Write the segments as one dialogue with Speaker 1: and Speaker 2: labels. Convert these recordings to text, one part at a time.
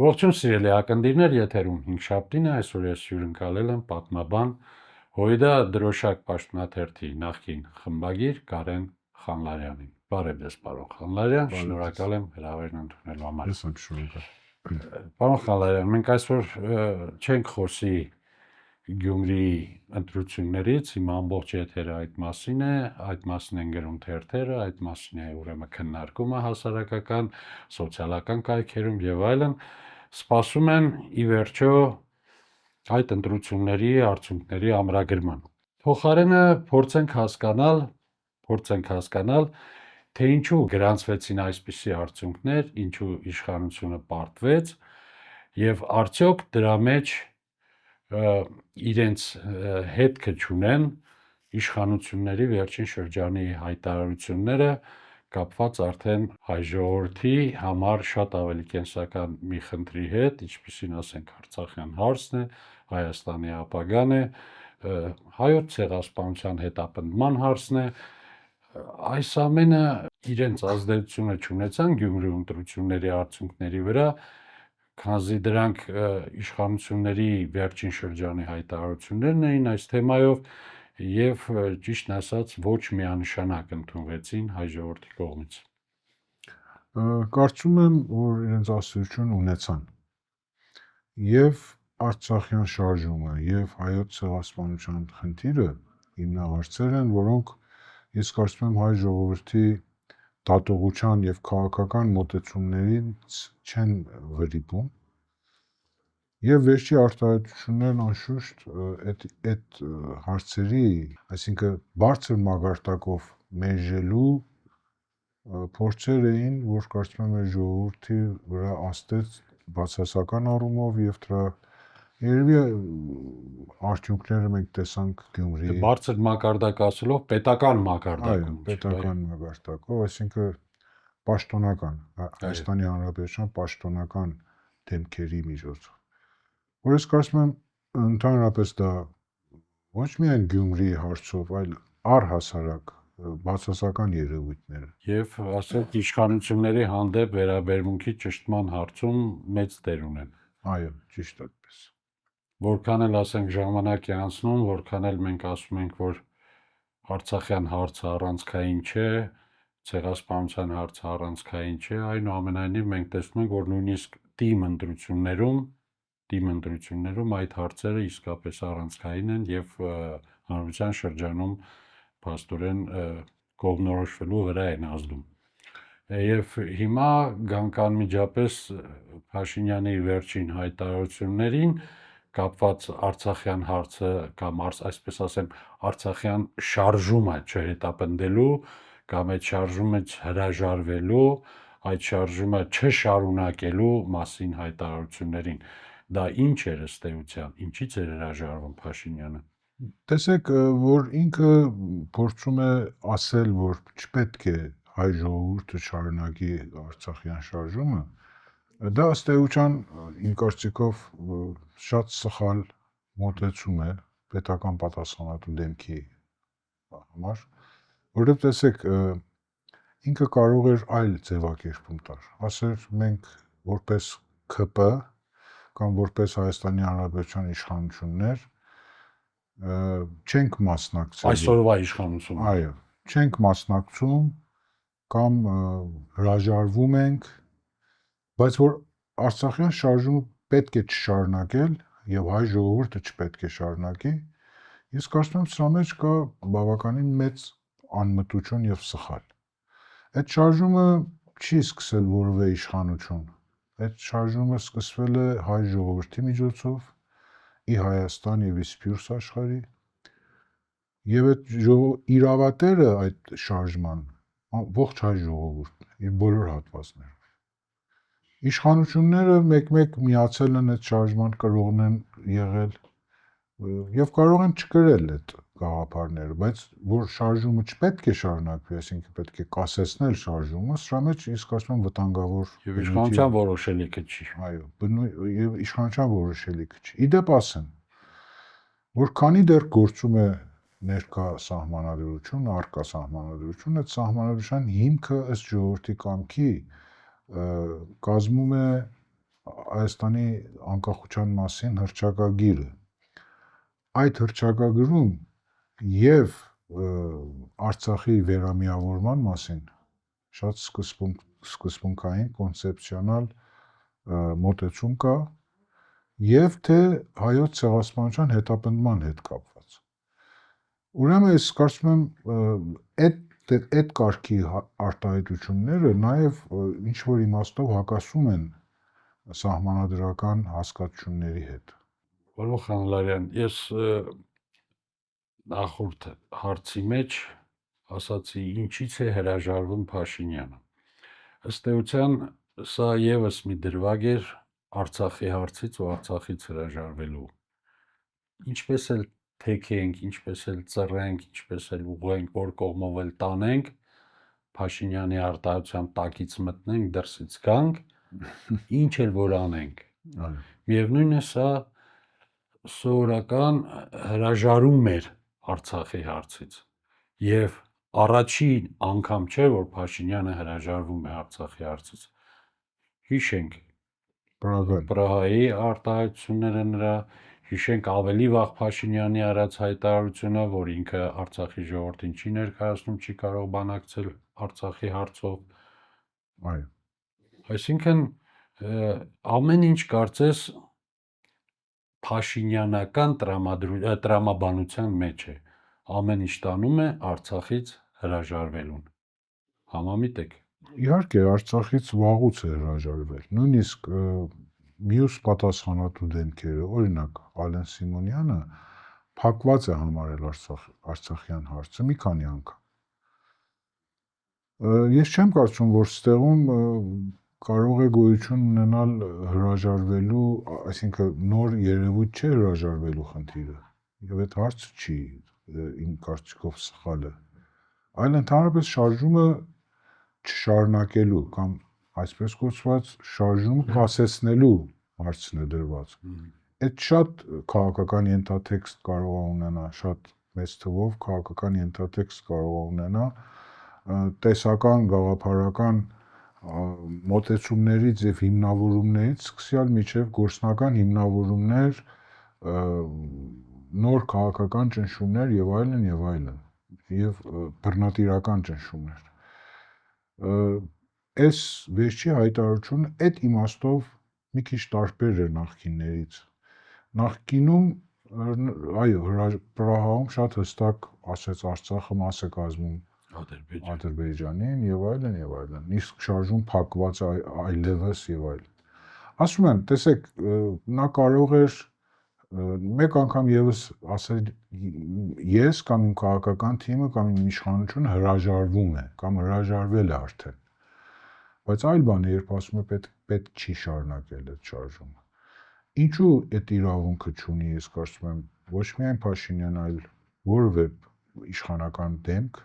Speaker 1: Ողջույն սիրելի ակնդիրներ, եթերում 5-շաբթին է, այսօր ես հյուրընկալել եմ պատմաբան Հույդա դրոշակ պաշտոնաթերթի նախկին խմբագիր Կարեն Խանլարյանին։ Բարև ձեզ, պարոն Խանլարյան, շնորհակալ եմ հրավերն ընդունելու համար։
Speaker 2: Ես եմ շնորհակալ։
Speaker 1: Պարոն Խանլարյան, մենք այսօր չենք խոսի Գյումրիի ընտրություններից, հիմա ամբողջ եթերը այդ մասին է, այդ մասին են գրում թերթերը, այդ մասին է ուրեմն քննարկումը հասարակական, սոցիալական կայքերում եւ այլն, սպասում են ի վերջո այդ ընտրությունների արդյունքների ամրագրման։ Փոխարենը փորձենք հասկանալ, թե ինչու գրանցվեցին այսպիսի արդյունքներ, ինչու իշխանությունը պարտվեց եւ արդյոք դրա մեջ իրենց հետքը չունեն իշխանությունների վերջին շրջանի հայտարարությունները կապված արդեն հայ ժողովրդի համար շատ ավելի կենսական մի խնդրի հետ, ինչպիսին ասենք Արցախյան հարցն է, Հայաստանի ապագան է, հայոց ցեղասպանության հետապնդման հարցն է, այս ամենը իրենց ազդեցությունը չունեցան Գյումրիու ընտրությունների արդյունքների վրա, քանզի դրանք իշխանությունների վերջին շրջանի հայտարարություններն էին այս թեմայով եւ ճիշտն ասած ոչ միանշանակ ընդունվեցին հայ ժողովրդի կողմից։
Speaker 2: Կարծում եմ, որ իրենց ազդեցություն ունեցան եւ Արցախյան շարժումը եւ հայոց ցեղասպանության խնդիրը հիմնահարցեր են, որոնք ես կարծում եմ հայ ժողովրդի դատողության եւ քաղաքական մոտեցումներից չեն վրիպում եւ վերջի արտահայտություններն անշուշտ այդ հարցերի, այսինքն բարձր մագարտակով մերժելու փորձեր էին, որ կարծում եմ մեր ժողովրդի վրա ազդեց բացասական առումով եւ դրա երևի արդյունքները մենք տեսանք Գյումրիի
Speaker 1: բարձր մակարդակ ասելով պետական մակարդակում,
Speaker 2: պետական մակարդակով, այսինքն պաշտոնական Հայաստանի Հանրապետության պաշտոնական դեմքերի միջոցով։ Որ ես կարծում եմ ընդհանրապես դա ոչ միայն Գյումրիի հարցով, այլ առհասարակ բացասական երևույթներ
Speaker 1: եւ ասենք իշխանությունների հանդեպ վերաբերմունքի ճշտման հարցում մեծ դեր ունեն։
Speaker 2: Այո, ճիշտ այդպես։
Speaker 1: Որքան էլ ասենք ժամանակ է անցնում, որքան էլ մենք ասում ենք, որ Արցախյան հարցը առանցքային չէ, ցեղասպանության հարցը առանցքային չէ, այնուամենայնիվ մենք տեսնում ենք, որ նույնիսկ թիմ ընտրություններում այդ հարցերը իսկապես առանցքային են եւ հանրության շրջանում փաստորեն կողմնորոշվելու վրա են ազդում։ Եվ հիմա գանք անմիջապես Փաշինյանի վերջին հայտարարություններին կապված Արցախյան հարցը կամ այսպես ասեմ Արցախյան շարժումը չհետապնդելու կամ այդ շարժումից հրաժարվելու, այդ շարժումը չշարունակելու մասին հայտարարություններին դա ինչ էր ըստ էության, ինչից էր հրաժարվում Փաշինյանը։
Speaker 2: Տեսեք, որ ինքը փորձում է ասել, որ չպետք է հայ ժողովուրդը շարունակի Արցախյան շարժումը, դա ըստ էության իմ կարծիքով շատ սխալ մոտեցում է պետական պատասխանատու դեմքի համար, որովհետև տեսեք, ինքը կարող էր այլ ձևակերպում տալ, ասեր մենք որպես ՔՊ կամ որպես Հայաստանի Հանրապետության իշխանություններ չենք մասնակցել
Speaker 1: այսօրվա իշխանությունը։
Speaker 2: Այո, չենք մասնակցում կամ հրաժարվում ենք, բայց որ Արցախյան շարժումը պետք է չշարունակել եւ հայ ժողովուրդը չպետք է շարունակի, ես կարծում եմ սրա մեջ կա բավականին մեծ անմտություն եւ սխալ։ Այդ շարժումը չի սկսել որևէ իշխանություն։ Այդ շարժումը սկսվել է հայ ժողովրդի միջոցով ի Հայաստան եւ ի Սփյուռք աշխարհի եւ այդ իրավատերը այդ շարժման ողջ հայ ժողովուրդն է եւ բոլոր հատվածներով։ Իշխանությունները մեկ-մեկ միացել են այդ շարժման, կրողն են եղել եւ կարող են չկրել այդ գաղափարները, բայց որ շարժումը չպետք է շարունակվի, այսինքն պետք է կասեցնել շարժումը, սրա մեջ ես կարծում եմ վտանգավոր
Speaker 1: եւ իշխանության որոշելիքը չի։
Speaker 2: Այո, եւ իշխանության որոշելիքը չի։ Իդեպ ասեմ, որ քանի դեռ գործում է ներկա սահմանադրություն, արկա սահմանադրություն, այդ սահմանադրության հիմքը ըստ ժողովրդի կամքի կազմում է Հայաստանի անկախության մասին հռչակագիրը։ Այդ հռչակագրում եւ Արցախի վերամիավորման մասին շատ սկզբունքային կոնցեպցիոնալ մոտեցում կա եւ թե հայոց ցեղասպանության հետապնդման հետ կապված։ Ուրեմն ես կարծում եմ այդ կարգի արտահայտությունները նաեւ ինչ որ իմաստով հակասում են սահմանադրական հասկացությունների հետ։
Speaker 1: Պարոն Խանլարյան, ես նախորդ հարցի մեջ ասացի ինչից է հրաժարվում Փաշինյանը։ Ըստ էության սա եւս մի դրվագ էր Արցախի հարցից ու Արցախից հրաժարվելու։ Ինչպես էլ թեքենք, ինչպես էլ ծռենք, ինչպես էլ ուղղենք, որ կողմով էլ տանենք, Փաշինյանի արտահայտության տակից մտնենք, դրսից գանք, ինչ էլ որ անենք։ Միևնույն է սա սովորական հրաժարում էր Արցախի հարցից եւ առաջին անգամ չէ որ Փաշինյանը հրաժարվում է Արցախի հարցից։ Հիշենք Պրահայի արտահայտությունները նրա, հիշենք ավելի վաղ Փաշինյանի արած հայտարարությունը, որ ինքը Արցախի ժողովրդին չի ներկայացնում, չի կարող բանակցել Արցախի հարցով։
Speaker 2: Այո։
Speaker 1: Այսինքն ամեն ինչ կարծես Փաշինյանական տրամաբանության մեջ է, ամեն ինչ տանում է Արցախից հրաժարվելուն։ Համամիտ եք։
Speaker 2: Իհարկե, Արցախից վաղուց է հրաժարվել։ Նույնիսկ մյուս պատասխանատու դեմքերը, օրինակ Ալեն Սիմոնյանը փակված է համարել Արցախյան հարցը մի քանի անգամ։ Ես չեմ կարծում, որ ստեղում կարող է գոյություն ունենալ հրաժարվելու, այսինքն նոր երևույթ չէ հրաժարվելու խնդիրը, եւ այդ հարցը չի իմ կարծիքով սխալ է, այլ ընդհանրապես շարժումը չշարունակելու կամ այսպես կոչված շարժումը կասեցնելու հարցն է դրված։ Այդ շատ քաղաքական ենթատեքստ կարող է ունենա, շատ մեծ թվով քաղաքական ենթատեքստ կարող է ունենա, տեսական, գաղափարական մոտեցումներից եւ հիմնավորումներից սկսյալ միջև գործնական հիմնավորումներ, նոր քաղաքական ճնշումներ եւ այլն եւ բռնատիրական ճնշումներ։ Այս վերջի հայտարարությունը այդ իմաստով մի քիչ տարբեր էր նախկիններից։ Նախկինում այո, Պրահայում շատ հստակ ասեց Արցախը մաս է կազմում Ադրբեջանին եւ այլն եւ այլն։ Իսկ շարժում փակված այլևս եւ այլն։ Ասում եմ, տեսեք, նա կարող էր մեկ անգամ եւս ասել ես կամ իմ քաղաքական թիմը կամ իմ իշխանությունը հրաժարվում է կամ հրաժարվել է արդեն։ Բայց այլ բան է, երբ ասում է պետք չի շարունակել այդ շարժումը։ Ինչու այդ իրավունքը չունի, ես կարծում եմ, ոչ միայն Փաշինյան, այլ որևէ իշխանական դեմք,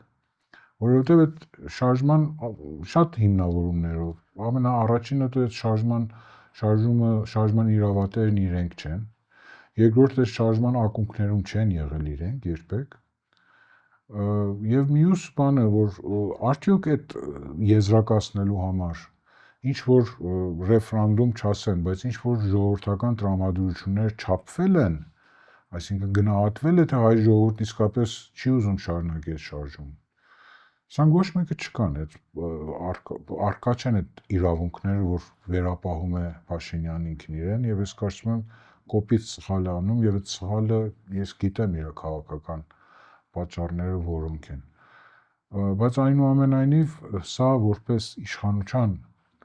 Speaker 2: որովհետև այդ շարժման շատ հիմնավորումներով ամենաառաջինը դա այդ շարժման իրավատերն իրենք չեն, երկրորդ այդ շարժման ակունքներում չեն եղել իրենք երբեք, եւ մյուս բանը, որ արդյոք այդ եզրակացնելու համար ինչ որ ռեֆերենդում չասեն, բայց ինչ որ ժողովրդական տրամադրություններ չափվել են, այսինքն գնահատվել է, թե հայ ժողովուրդն իսկապես չի ուզում շարունակել շարժումը։ Սրանք ոչ մեկը չկան, այդ արկա չեն այդ իրավունքները, որ վերապահում է Փաշինյանն ինքն իրեն, եւ ես կարծում եմ կոպիտ սխալ է անում, եւ այդ սխալը ես գիտեմ իր քաղաքական պատճառները որոնք են։ Բայց այնուամենայնիվ սա որպես իշխանության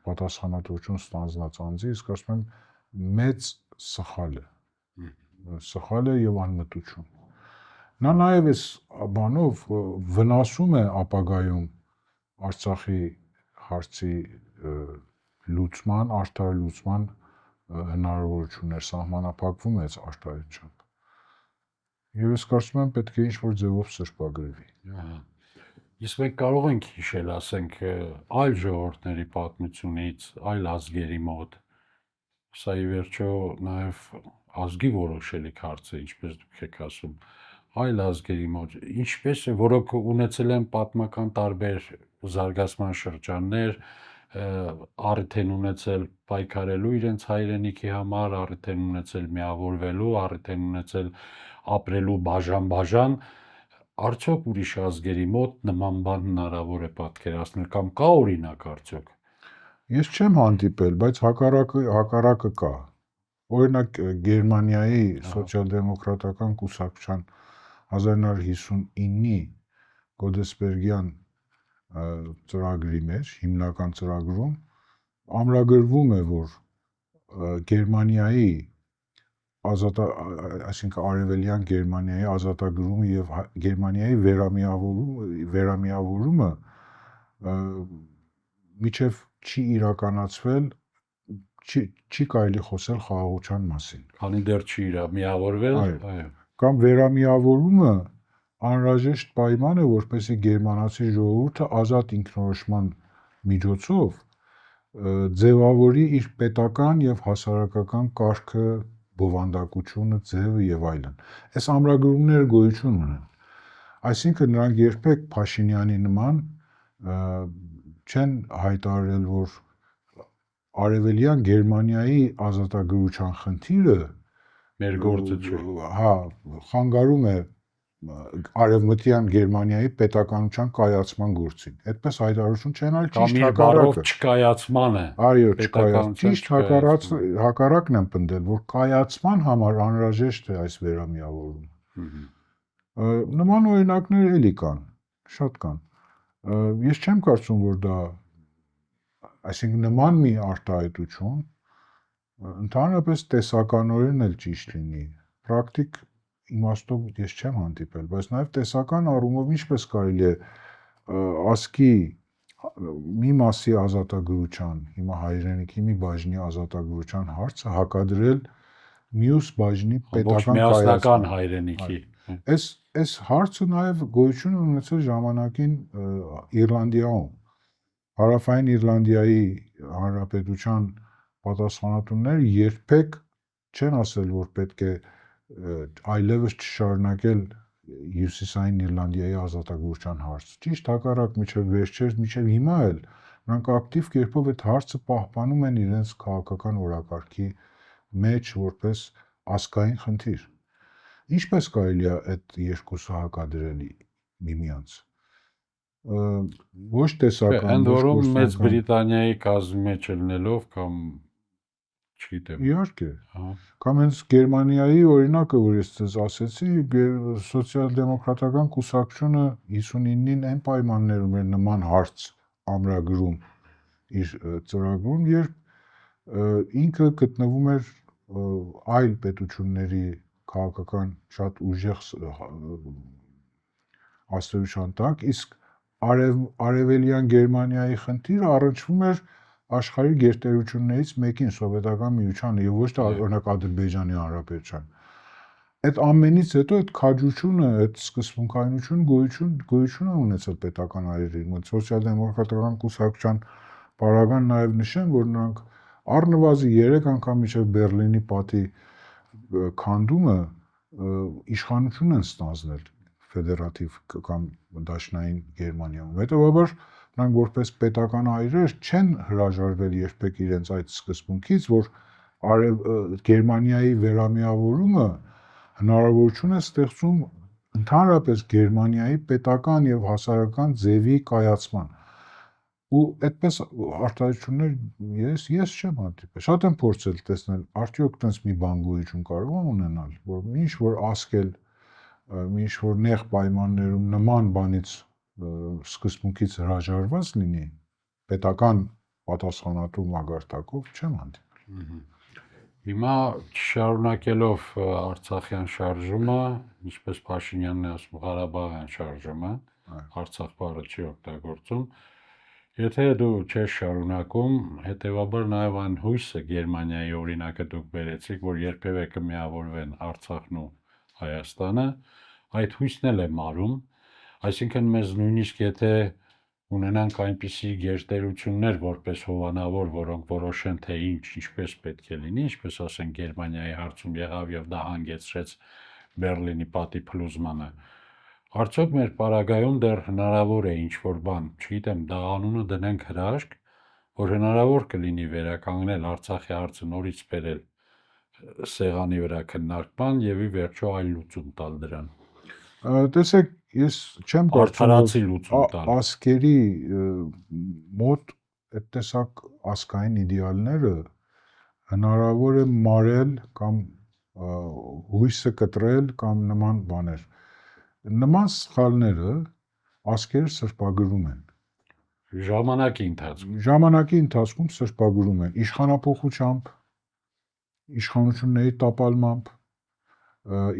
Speaker 2: պատասխանատվություն ստանձնած անձի, ես կարծում եմ մեծ սխալ է եւ անմտություն։ Նա նաեւ այս բանով վնասում է ապագայում Արցախի հարցի լուծման, արդար լուծման հնարավորություններ, սահմանափակվում է այս արտահայտությամբ։ Եվ ես կարծում եմ պետք է ինչ-որ ձևով սրբագրվի։
Speaker 1: Իսկ մենք կարող ենք հիշել, ասենք, այլ ժողովուրդների պատմությունից, այլ ազգերի մոտ, սա ի վերջո նաև ազգի որոշելիք հարց է, ինչպես դուք եք ասում, այլ ազգերի մոտ, ինչպես է, որոնք ունեցել են պատմական տարբեր զարգացման շրջաններ, առիթ են ունեցել պայքարելու իրենց հայրենիքի համար, առիթ են ունեցել միավորվելու, առիթ են ունեցել ապրելու բաժան, արդյոք ուրիշ ազգերի մոտ նման բան հնարավոր է պատկերացնել կամ կա օրինակ արդյոք։
Speaker 2: Ես չեմ հանդիպել, բայց հակառակը կա։ Օրինակ Գերմանիայի սոցիալ-դեմոկրատական կուսակցության 1959-ի Գոդեսբերգյան ծրագրի մեջ, հիմնական ծրագրում ամրագրվում է, որ Գերմանիայի այսինքն արևելյան Գերմանիայի ազատագրումը եւ Գերմանիայի վերամիավորումը միջև չի իրականացվել, չի կարելի խոսել խաղաղության մասին։
Speaker 1: Քանի դեռ չի միավորվել,
Speaker 2: այո։ Կամ վերամիավորումը անհրաժեշտ պայման է, որպեսզի գերմանացի ժողովուրդը ազատ ինքնորոշման միջոցով ձևավորի իր պետական եւ հասարակական կարգը, բովանդակությունը, ձևը եւ այլն։ Այս ամրագրումները գոյություն ունեն։ Այսինքն նրանք երբեք Փաշինյանի նման չեն հայտարարել, որ արևելյան Գերմանիայի ազատագրության խնդիրը
Speaker 1: մեր գործը չէ։
Speaker 2: Հա, խանգարում է արևմտյան Գերմանիայի պետականության կայացման գործին։ Այդպես հայտարարություն չեն արել, ճիշտ հակառակը։
Speaker 1: Չկայացմանը։
Speaker 2: Այո, ճիշտ հակառակն են պնդել, որ կայացման համար անհրաժեշտ է այս վերամիավորումը։ Նման օրինակներ էլի կան, շատ կան։ Ես չեմ կարծում, որ դա, այսինքն նման մի արտահայտություն ընդհանրապես տեսականորեն էլ ճիշտ լինի, պրակտիկ իմաստով ես չեմ հանդիպել, բայց նաև տեսական առումով ինչպես կարելի է ազգի մի մասի ազատագրության, հիմա հայրենիքի մի բաժնի ազատագրության հարցը հակադրել մյուս բաժնի պետական
Speaker 1: միասնական հայրենիքի։
Speaker 2: Այս հարցը նաև գոյություն ունեցել ժամանակին Իռլանդիայում։ Հարավային Իռլանդիայի հանրապետության պատասխանատուները երբեք չեն ասել, որ պետք է այլևս չշարունակել Հյուսիսային Իռլանդիայի ազատագրության հարցը։ Ճիշտ հակառակ, մինչև վերջերս, մինչև հիմա էլ նրանք ակտիվ կերպով այդ հարցը պահպանում են իրենց քաղաքական օրակարգի մեջ որպես ազգային խնդիր։ Ինչպես կարելի է այդ երկուսը հակադրել միմյանց։ Ոչ տեսական,
Speaker 1: ընդ որում Մեծ Բրիտանիայի կազմի մեջ լինելով կամ չգիտեմ։
Speaker 2: Իհարկե։ Կամ հենց Գերմանիայի օրինակը, որ ես ձեզ ասեցի, սոցիալ-դեմոկրատական կուսակցությունը 59-ին այն պայմաններում էր նման հարց ամրագրում իր ծրագրում, երբ ինքը գտնվում էր այլ պետությունների քաղաքական շատ ուժեղ աստիճան տակ, իսկ արևելյան Գերմանիայի խնդիրը առնչվում էր աշխարհի գերտերություններից մեկին, Սովետական Միությանը եւ ոչ թե օրինակ Ադրբեջանի Հանրապետության։ Այդ ամենից հետո այդ քաջությունը, այդ սկզբունքայնությունը գոյություն է ունեցել պետական այրերի մոտ։ Սոցիալ-դեմոկրատական կուսակցության պարագան նաեւ նշեմ, որ նրանք առնվազն 3 անգամ մինչև Բերլինի պատի քանդումը իշխանություն են ստանձնել ֆեդերատիվ կամ դաշնային Գերմանիայում։ Հետևաբար նրանք որպես պետական այրեր չեն հրաժարվել երբեք իրենց այդ սկզբունքից, որ Գերմանիայի վերամիավորումը հնարավորություն է ստեղծում ընդհանրապես Գերմանիայի պետական եւ հասարակական ձևի կայացման։ Ու այդպես արտահայտություններ ես չեմ հանդիպել։ Շատ եմ փորձել տեսնել, արդյոք տենց մի բան գոյություն կարող է ունենալ, որ ինչ որ ասկել, ինչ որ նեղ պայմաններում նման բանից սկզբունքից հրաժարված լինի, պետական պատասխանատու մագարտակով չեմ հանդիպել։
Speaker 1: Հիմա շարունակելով Արցախյան շարժումը, ինչպես Փաշինյանն է ասում, Ղարաբաղյան շարժումը, Արցախ բառը չի օգտագործում, եթե դու չես շարունակում, հետևաբար նաև այն հույսը Գերմանիայի օրինակը դուք բերեցիք, որ երբևէ կմիավորվեն Արցախն ու Հայաստանը, այդ հույսն էլ է մարում, այսինքն մեզ նույնիսկ եթե ունենանք այնպիսի գերտերություններ որպես հովանավոր, որոնք որոշեն թե ինչպես պետք է լինի, ինչպես ասենք Գերմանիայի հարցում եղավ եւ դա հանգեցրեց Բերլինի պատի փլուզմանը, արդյոք մեր պարագայում դեռ հնարավոր է ինչ-որ բան, չգիտեմ, դա անունը դնենք հրաշք, որ հնարավոր կլինի վերականգնել Արցախի հարցը նորից բերել սեղանի վրա քննարկման եւ ի վերջո այլ լուծում տալ դրան։
Speaker 2: Տեսեք, ես չեմ կարծում,
Speaker 1: Արդարացի լուծում տալ։
Speaker 2: ասկերի մոտ այդ տեսակ ասկային իդեալները հնարավոր է մարել կամ հույսը կտրել կամ նման բաներ։ Նման սխալները ասկերը սրբագրում են։ Ժամանակի ընթացքում սրբագրում են իշխանափոխությամբ, իշխանությունների տապալմամբ,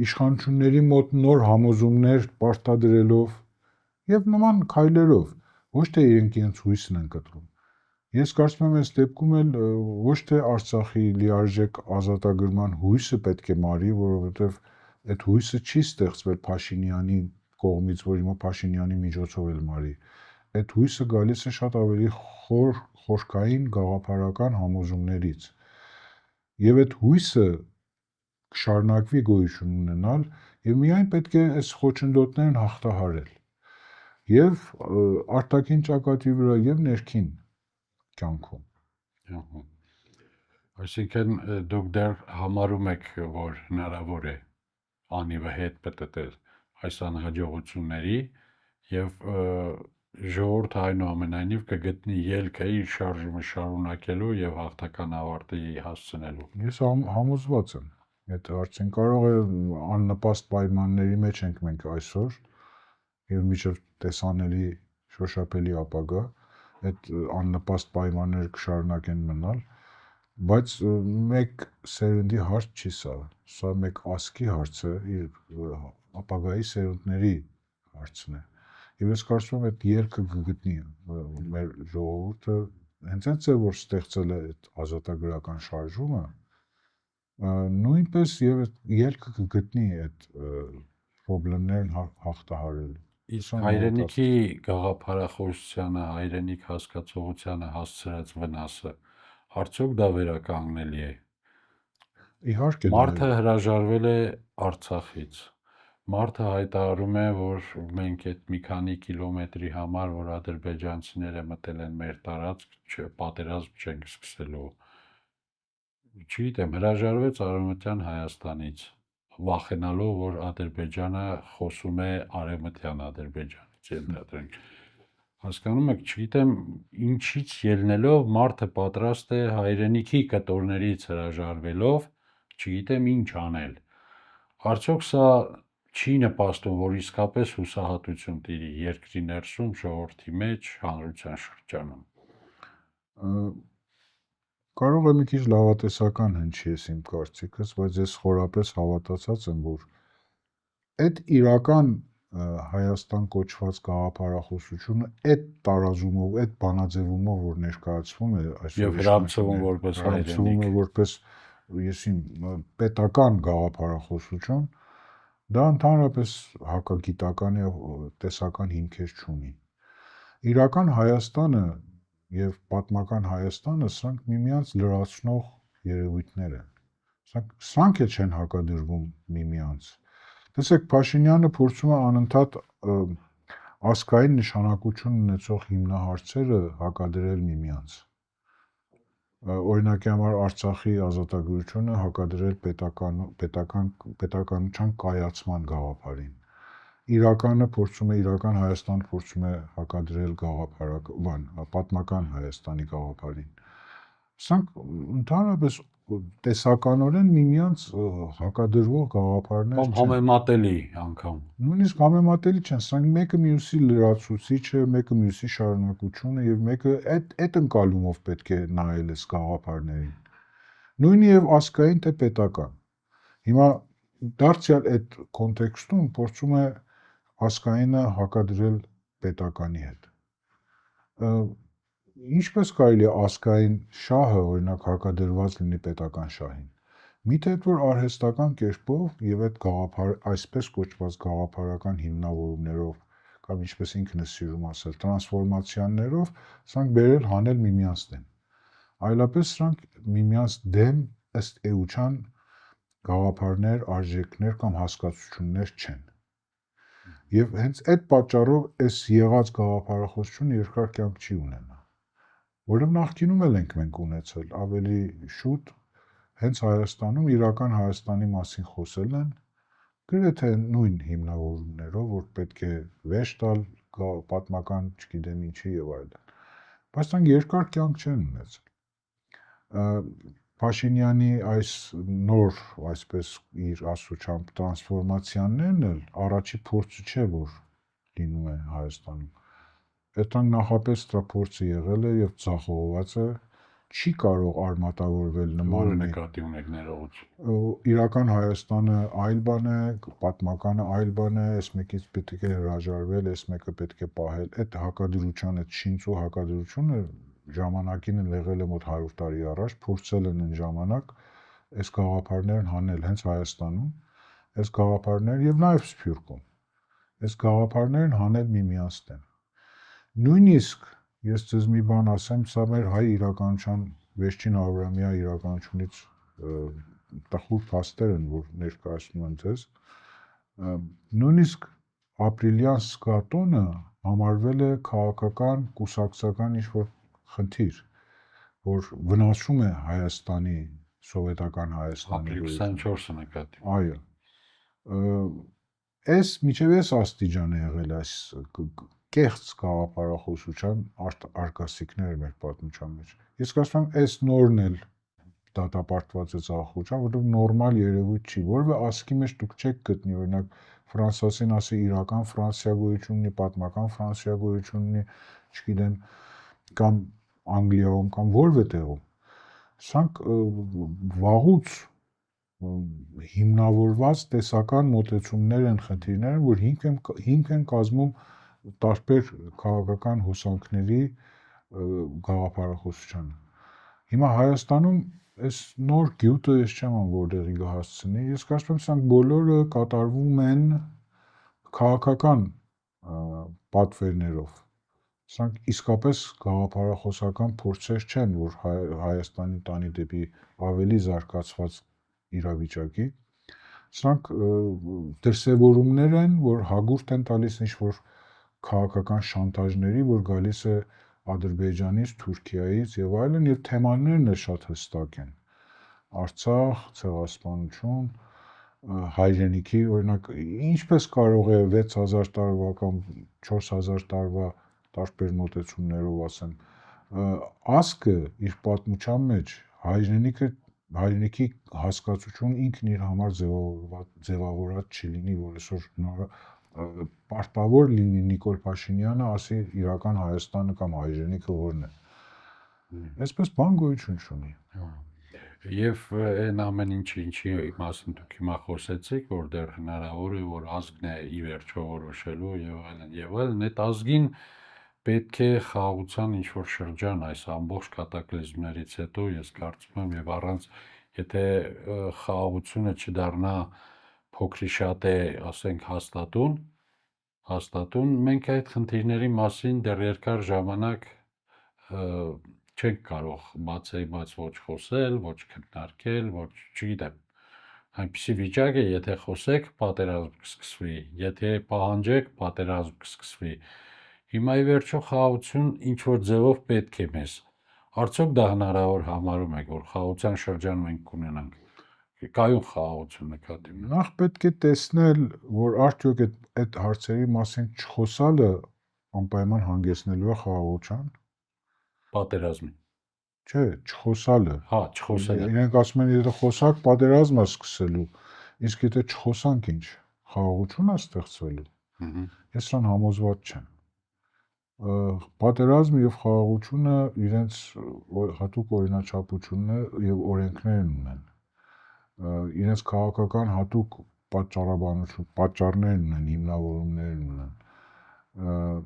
Speaker 2: իշխանությունների մոտ նոր համոզումներ պարտադրելով եւ նման քայլերով, ոչ թե իրենց հույսն են կտրում։ Ես կարծում եմ, այս դեպքում էլ ոչ թե Արցախի լիարժեք ազատագրման հույսը պետք է մարի, որովհետեւ այդ հույսը չի ստեղծվել Փաշինյանի կողմից, որ հիմա Փաշինյանի միջոցով էլ մարի։ Այդ հույսը գալիս է շատ ավելի խորքային գաղափարական համոզումներից։ Եվ այդ հույսը կշարունակվի գոյություն ունենալ եւ միայն պետք է այս խոչընդոտներն հաղթահարել եւ արտաքին ճակատի վրա եւ ներքին կյանքում։
Speaker 1: Այսինքն դուք դեռ համարում եք, որ հնարավոր է անիվը հետ պտտել այս անհաջողությունների եւ ժողովուրդը այնուամենայնիվ կգտնի ելքը իր շարժումը շարունակելու եւ հաղթական ավարտի հասցնելու։
Speaker 2: Ես համոզված եմ այդ հարցին, կարող է աննպաստ պայմանների մեջ ենք մենք այսօր եւ միջև տեսանելի շոշափելի ապագա, այդ աննպաստ պայմանները կշարունակեն մնալ, բայց մեկ սերնդի հարց չի սա մեկ ազգի հարց է, ապագայի սերունդների հարցն է։ Եվ ես կարծում եմ այդ ելքը կգտնի մեր ժողովուրդը հենց է որ ստեղծել է այդ ազատագրական շարժումը, նույնպես եւ ելքը կգտնի այդ խնդիրներն հաղթահարելու։
Speaker 1: Իսկ հայրենիքի գաղափարախոսությանը, հայրենիք հասկացողությանը հասցրած վնասը, արդյոք դա վերականգնելի է։
Speaker 2: Իհարկե
Speaker 1: Մարդը հրաժարվել է Արցախից։ Մարդը հայտարարում է, որ մենք այդ մի քանի կիլոմետրի համար, որ ադրբեջանցիները մտել են մեր տարածք, պատերազմ չենք սկսելու։ Չգիտեմ, հրաժարվեց Արևմտյան Հայաստանից, վախենալով, որ Ադրբեջանը խոսում է արևմտյան Ադրբեջանից, ենթադրենք։ Հասկանում եք, չգիտեմ ինչից ելնելով մարդը պատրաստ է հայրենիքի կտորներից հրաժարվելով, չգիտեմ ինչ անել։ Արդյոք սա չի նպաստում, որ իսկապես հուսահատություն տիրի երկրի ներսում, ժողովրդի մեջ, հանրության շրջանում։
Speaker 2: Կարող է մի քիչ լավատեսական հնչի ես իմ կարծիքս, բայց ես խորապես հավատացած եմ, որ այդ իրական Հայաստան կոչված գաղափարախոսությունը այդ տարազումով, այդ բանաձևումով, որ ներկայացվում է այսօր
Speaker 1: եւ հրամցվում որպես հայրենիք,
Speaker 2: որպես պետական գաղափարախոսություն, դա ընդհանրապես հակագիտական եւ տեսական հիմքեր չունի։ Իրական Հայաստանը եւ պատմական Հայաստանը սրանք միմյանց լրացնող երևույթներ են։ Սրանք էլ չեն հակադրվում միմյանց։ Տեսեք, Փաշինյանը փորձում է անընդհատ ազգային նշանակություն ունեցող հիմնահարցերը հակադրել միմյանց։ Օրինակի համար Արցախի ազատագրությունը հակադրել պետականության կայացման գաղափարին։ Իրական Հայաստանը փորձում է հակադրել պատմական Հայաստանի գաղափարին։ Սրանք ընդհանրապես տեսականորեն միմյանց հակադրվող գաղափարներ
Speaker 1: չեն։ Համեմատելի անգամ։
Speaker 2: Նույնիսկ համեմատելի չեն, սրանք մեկը մյուսի լրացուցիչ է, մեկը մյուսի շարունակությունը եւ մեկը այդ ընկալումով պետք է նայել այս գաղափարներին։ Նույնը եւ ազգային թե պետական։ Հիմա դարձյալ այդ կոնտեքստում փորձում է ազգայինը հակադրել պետականի հետ։ Ինչպես կարելի է ազգային շահը օրինակ հակադրված լինի պետական շահին։ Միթե այդ որ արհեստական կերպով եւ այդ այսպես կոչված գաղափարական հիմնավորումներով կամ ինչպես ինքն է սիրում ասել, տրանսֆորմացիաներով սրանք բերել հանել միմյանց դեմ։ Այլապես սրանք միմյանց դեմ ըստ էության գաղափարներ, արժեքներ կամ հասկացություններ չեն։ Եվ հենց այդ պատճառով այս եղած գաղափարախոսությունը երկար կյանք չի ունենա, որը նախկինում էլ ենք մենք ունեցել, ավելի շուտ հենց Հայաստանում իրական Հայաստանի մասին խոսել են, գրեթե նույն հիմնավորումներով, որ պետք է վեշ տալ պատմական, չգիտեմ ինչի եւ այլն։ Բայց դրանք երկար կյանք չեն ունեցել։ Փաշինյանի այս նոր, այսպես իր ասուչամբ տրանսֆորմացիաներն էլ առաջի փորձը չէ, որ լինում է Հայաստանում։ Այդտեղ նախապես դա փորձը եղել է եւ ձախողված է, չի կարող արմատավորվել նման
Speaker 1: նկատի ունեք ներողություն։
Speaker 2: Իրական Հայաստանը այլ բան է, պատմականը այլ բան է, այս մեկից պետք է հրաժարվել, այս մեկը պետք է պահել։ Այդ հակադրության, այդ շինծու հակադրությունը ժամանակին եղել է մոտ 100 տարի առաջ, փորձել են այն ժամանակ այս գաղափարներն հանել հենց Հայաստանում, այս գաղափարներ եւ նաեւ Սփյուռքում։ Այս գաղափարներն հանել միմյանց դեմ։ Նույնիսկ ես ձեզ մի բան ասեմ, սա մեր հայ իրականության վերջին 100-ամյա իրականությունից տխուր փաստեր են, որ ներկայացնում եմ ձեզ։ Նույնիսկ ապրիլյան սկատոնը համարվել է քաղաքական, կուսակցական ինչ-որ խնդիր, որ վնասում է Հայաստանի, սովետական Հայաստանի
Speaker 1: ապրիլ 24-ը նկատի։
Speaker 2: Այո։ Այս միջև այս աստիճան է եղել այս կեղծ գաղափարախոսության արկասիքները մեր պատմության մեջ։ Ես կարծում եմ այս նորն էլ դատապարտված է ցախուճան, որովհետև նորմալ երևույթ չի, որովհետև ասկի մեջ դուք չեք գտնի, օրինակ ֆրանսիացին ասի իրական Ֆրանսիա գոյություն ունի, պատմական Ֆրանսիա գոյություն ունի, չգիտեմ, կամ Անգլիայում կամ որևէ տեղում։ Սրանք վաղուց հիմնավորված տեսական մոտեցումներ են, խնդիրներ են, որ հիմք են կազմում տարբեր քաղաքական հոսանքների գաղափարախոսությանը։ Հիմա Հայաստանում այս նոր գյուտը ես չեմ ան որտեղի կհասցնի, ես կարծում եմ սրանք բոլորը կատարվում են քաղաքական պատվերներով։ Սրանք իսկապես գաղափարախոսական փորձեր չեն, որ Հայաստանի տանի դեպի ավելի զարգացված իրավիճակի։ Սրանք դրսևորումներ են, որ հագուրդ են տալիս ինչ-որ քաղաքական շանտաժների, որ գալիս է Ադրբեջանից, Թուրքիայից եւ այլն, եւ թեմաներն էլ շատ հստակ են։ Արցախ, ցեղասպանություն, հայրենիքի, օրինակ, ինչպես կարող է 6000 տարվա կամ 4000 տարվա տարբեր մոտեցումներով ասեմ, ազգը իր պատմության մեջ հայրենիքի հասկացություն ինքն իր համար ձևավորած չլինի, որ այսօր պարտավոր լինի Նիկոլ Փաշինյանը ասի իրական Հայաստանը կամ հայրենիքը որն է։ Այսպես բան գոյություն չունի։
Speaker 1: Եվ այն ամեն ինչի մասին դուք հիմա խոսեցիք, որ դեռ հնարավոր է, որ ազգն է ի վերջո որոշելու եւ այլն, այդ ազգին պետք է խաղաղության ինչ-որ շրջան այս ամբողջ կատակլիզմներից հետո, ես կարծում եմ, եւ առանց եթե խաղաղությունը չդառնա փոքրիշատ է, ասենք հաստատուն, մենք այդ խնդիրների մասին դեռ երկար ժամանակ չենք կարող բաց ոչ խոսել, ոչ քննարկել, ոչ չգիտեմ։ Այնպիսի վիճակ է, եթե խոսեք, պատերազմ կսկսվի, եթե պահանջեք, պատերազմ կսկսվի։ Հիմա ի վերջո խաղաղություն ինչ որ ձևով պետք է մեզ։ Արդյոք դա հնարավոր համարում եք, որ խաղաղության շրջան մենք կունենանք։ Կայուն խաղաղություն նկատի ունեմ։
Speaker 2: Նախ պետք է տեսնել, որ արդյոք այդ հարցերի մասին չխոսալը անպայման հանգեցնելու է խաղաղության։
Speaker 1: Պատերազմին։
Speaker 2: Չէ, չխոսալը։
Speaker 1: Հա, չխոսելը։
Speaker 2: Իրենք ասում են, եթե խոսակ պատերազմ է սկսելու, իսկ եթե չխոսանք ինչ, խաղաղություն է ստեղծվելու։ Ես սրան համոզված չեմ։ Պատերազմը եւ խաղաղությունը իրենց հատուկ օրինաչափությունն եւ օրենքներն ունեն։ Իրենց քաղաքական հատուկ պատճառներն ունեն, հիմնավորումներն ունեն։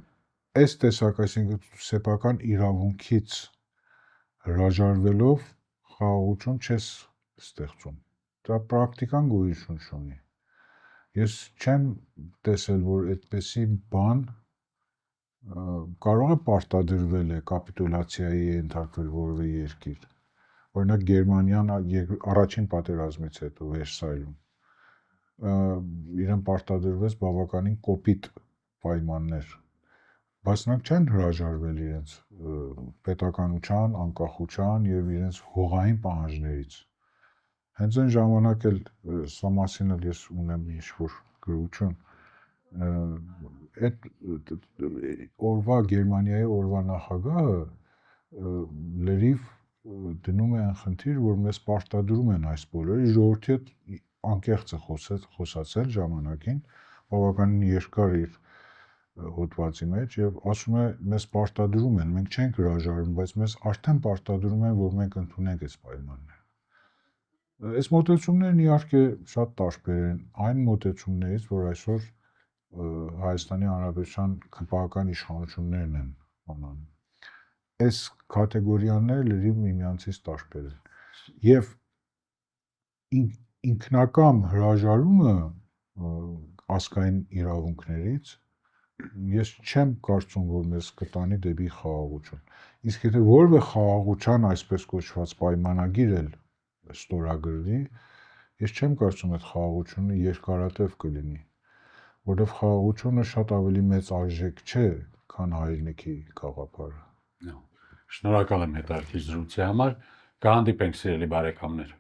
Speaker 2: Այս տեսակ, այսինքն սեփական իրավունքից հրաժարվելով խաղաղություն չես ստեղծում։ Դա պրակտիկան գոյություն չունի։ Ես չեմ տեսել, որ այդպիսի բան կարող է պարտադրվել է կապիտուլյացիայի ենթարկվել որևէ երկիր։ Օրինակ Գերմանիան առաջին պատերազմից հետո Վերսայում իրեն պարտադրվեց բավականին կոպիտ պայմաններ, բայց նրանք չեն հրաժարվել իրենց պետականության, անկախության եւ իրենց հողային պահանջներից։ Հենց այն ժամանակ էլ սա մասին էլ ես ունեմ ինչ-որ գրություն, այդ օրվա Գերմանիայի օրվա նախագահը լրիվ դնում է այն խնդիր, որ մեզ պարտադրում են այս բոլորը, ժողովրդի հետ անկեղծ է խոսացել ժամանակին, բավականին երկար իր հոդվածի մեջ եւ ասում է մեզ պարտադրում են, մենք չենք հրաժարվում, բայց մեզ արդեն պարտադրում են, որ մենք ընդունենք այս պայմանները։ Այս մոտեցումներն իհարկե շատ տարբեր են այն մոտեցումներից, որ այսօր Հայաստանի Հանրապետության քպական իշխանություններն են անում։ Այս կատեգորիաները լրիվ միմյանցից տարբեր են։ Եվ ինքնակամ հրաժարումը ազգային իրավունքներից ես չեմ կարծում, որ մեզ կտանի դեպի խաղաղություն։ Իսկ եթե որևէ խաղաղության այսպես կոչված պայմանագիր էլ ստորագրվի, ես չեմ կարծում այդ խաղաղությունը երկարատև կլինի, որովհետև խաղաղությունը շատ ավելի մեծ արժեք չէ, քան հայրենիքի գաղափարը։
Speaker 1: Շնորհակալ եմ հետաքրքիր զրույցի համար, կհանդիպենք սիրելի բարեկամներ։